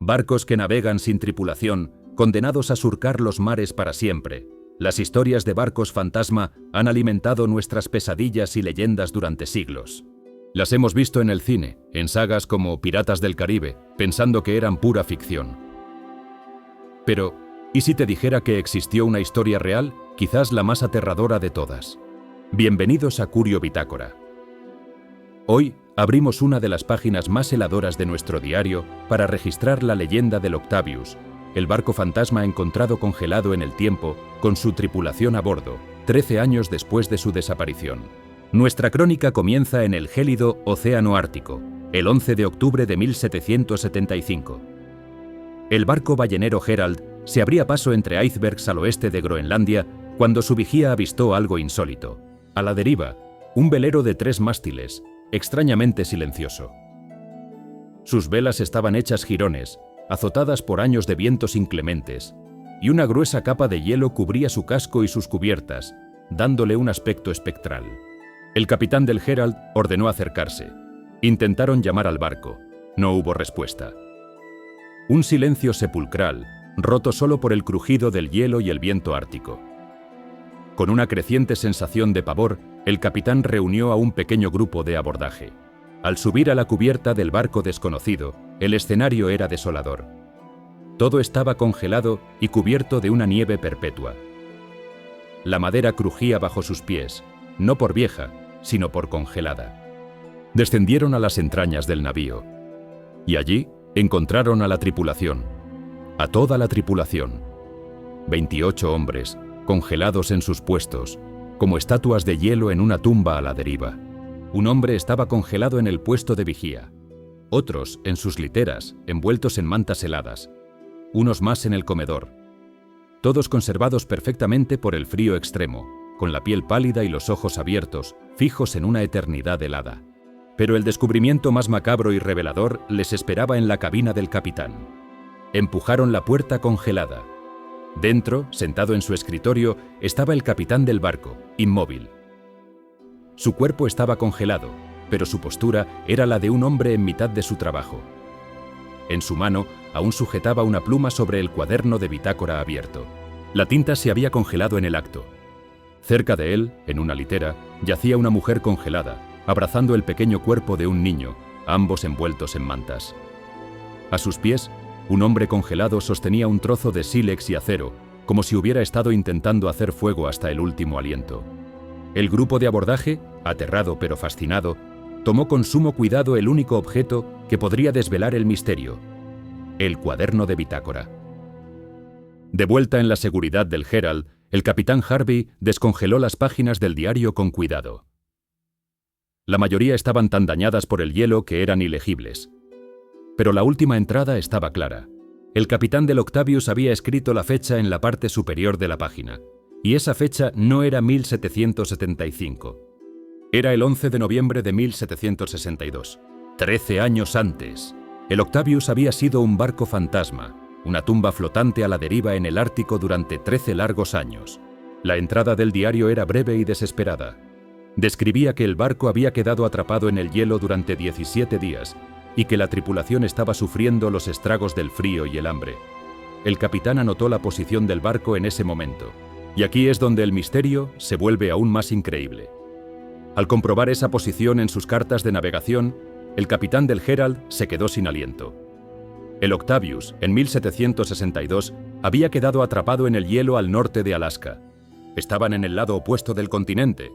barcos que navegan sin tripulación, condenados a surcar los mares para siempre. Las historias de barcos fantasma han alimentado nuestras pesadillas y leyendas durante siglos. Las hemos visto en el cine, en sagas como Piratas del Caribe, pensando que eran pura ficción. Pero, ¿y si te dijera que existió una historia real, quizás la más aterradora de todas? Bienvenidos a Curio Bitácora. Hoy abrimos una de las páginas más heladoras de nuestro diario para registrar la leyenda del Octavius, el barco fantasma encontrado congelado en el tiempo con su tripulación a bordo, 13 años después de su desaparición. Nuestra crónica comienza en el gélido Océano Ártico, el 11 de octubre de 1775. El barco ballenero Herald se abría paso entre icebergs al oeste de Groenlandia cuando su vigía avistó algo insólito. A la deriva, un velero de 3 mástiles, extrañamente silencioso. Sus velas estaban hechas jirones, azotadas por años de vientos inclementes, y una gruesa capa de hielo cubría su casco y sus cubiertas, dándole un aspecto espectral. El capitán del Herald ordenó acercarse. Intentaron llamar al barco. No hubo respuesta. Un silencio sepulcral, roto solo por el crujido del hielo y el viento ártico. Con una creciente sensación de pavor, el capitán reunió a un pequeño grupo de abordaje. Al subir a la cubierta del barco desconocido, el escenario era desolador. Todo estaba congelado y cubierto de una nieve perpetua. La madera crujía bajo sus pies, no por vieja, sino por congelada. Descendieron a las entrañas del navío, y allí encontraron a la tripulación, a toda la tripulación. 28 hombres, congelados en sus puestos, como estatuas de hielo en una tumba a la deriva. Un hombre estaba congelado en el puesto de vigía, otros en sus literas, envueltos en mantas heladas, unos más en el comedor, todos conservados perfectamente por el frío extremo, con la piel pálida y los ojos abiertos, fijos en una eternidad helada. Pero el descubrimiento más macabro y revelador les esperaba en la cabina del capitán. Empujaron la puerta congelada. Dentro, sentado en su escritorio, estaba el capitán del barco, inmóvil. Su cuerpo estaba congelado, pero su postura era la de un hombre en mitad de su trabajo. En su mano aún sujetaba una pluma sobre el cuaderno de bitácora abierto. La tinta se había congelado en el acto. Cerca de él, en una litera, yacía una mujer congelada, abrazando el pequeño cuerpo de un niño, ambos envueltos en mantas. A sus pies, un hombre congelado sostenía un trozo de sílex y acero, como si hubiera estado intentando hacer fuego hasta el último aliento. El grupo de abordaje, aterrado pero fascinado, tomó con sumo cuidado el único objeto que podría desvelar el misterio: el cuaderno de bitácora. De vuelta en la seguridad del Herald, el capitán Harvey descongeló las páginas del diario con cuidado. La mayoría estaban tan dañadas por el hielo que eran ilegibles. Pero la última entrada estaba clara. El capitán del Octavius había escrito la fecha en la parte superior de la página, y esa fecha no era 1775. Era el 11 de noviembre de 1762. 13 años antes. El Octavius había sido un barco fantasma, una tumba flotante a la deriva en el Ártico durante 13 largos años. La entrada del diario era breve y desesperada. Describía que el barco había quedado atrapado en el hielo durante 17 días y que la tripulación estaba sufriendo los estragos del frío y el hambre. El capitán anotó la posición del barco en ese momento, y aquí es donde el misterio se vuelve aún más increíble. Al comprobar esa posición en sus cartas de navegación, el capitán del Herald se quedó sin aliento. El Octavius, en 1762, había quedado atrapado en el hielo al norte de Alaska. Estaban en el lado opuesto del continente.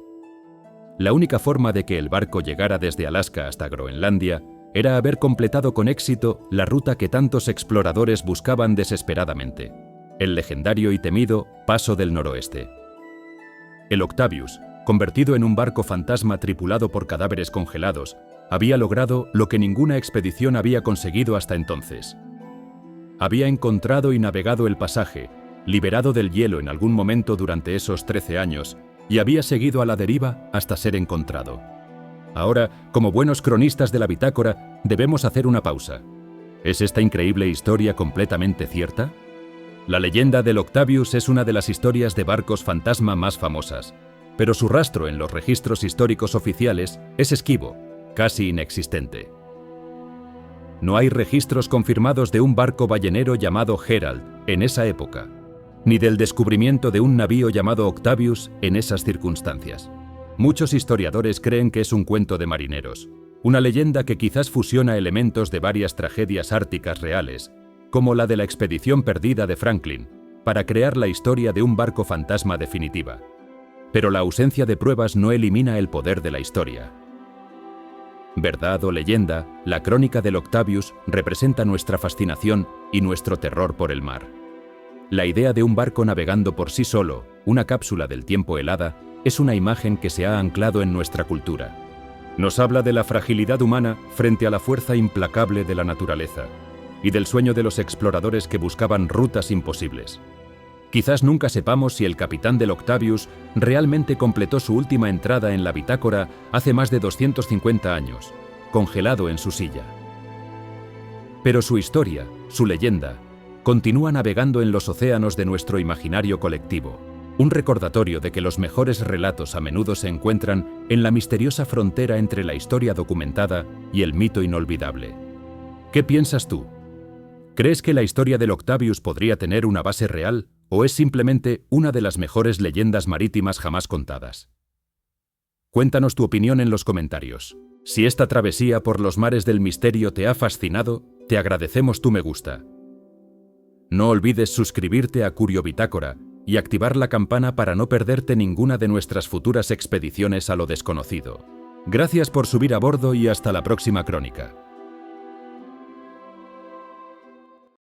La única forma de que el barco llegara desde Alaska hasta Groenlandia era haber completado con éxito la ruta que tantos exploradores buscaban desesperadamente: el legendario y temido Paso del Noroeste. El Octavius, convertido en un barco fantasma tripulado por cadáveres congelados, había logrado lo que ninguna expedición había conseguido hasta entonces. Había encontrado y navegado el pasaje, liberado del hielo en algún momento durante esos 13 años, y había seguido a la deriva hasta ser encontrado. Ahora, como buenos cronistas de la bitácora, debemos hacer una pausa. ¿Es esta increíble historia completamente cierta? La leyenda del Octavius es una de las historias de barcos fantasma más famosas, pero su rastro en los registros históricos oficiales es esquivo, casi inexistente. No hay registros confirmados de un barco ballenero llamado Herald en esa época, ni del descubrimiento de un navío llamado Octavius en esas circunstancias. Muchos historiadores creen que es un cuento de marineros, una leyenda que quizás fusiona elementos de varias tragedias árticas reales, como la de la expedición perdida de Franklin, para crear la historia de un barco fantasma definitiva. Pero la ausencia de pruebas no elimina el poder de la historia. Verdad o leyenda, la crónica del Octavius representa nuestra fascinación y nuestro terror por el mar. La idea de un barco navegando por sí solo, una cápsula del tiempo helada, es una imagen que se ha anclado en nuestra cultura. Nos habla de la fragilidad humana frente a la fuerza implacable de la naturaleza y del sueño de los exploradores que buscaban rutas imposibles. Quizás nunca sepamos si el capitán del Octavius realmente completó su última entrada en la bitácora hace más de 250 años, congelado en su silla. Pero su historia, su leyenda, continúa navegando en los océanos de nuestro imaginario colectivo, un recordatorio de que los mejores relatos a menudo se encuentran en la misteriosa frontera entre la historia documentada y el mito inolvidable. ¿Qué piensas tú? ¿Crees que la historia del Octavius podría tener una base real o es simplemente una de las mejores leyendas marítimas jamás contadas? Cuéntanos tu opinión en los comentarios. Si esta travesía por los mares del misterio te ha fascinado, te agradecemos tu me gusta. No olvides suscribirte a Curio Bitácora y activar la campana para no perderte ninguna de nuestras futuras expediciones a lo desconocido. Gracias por subir a bordo y hasta la próxima crónica.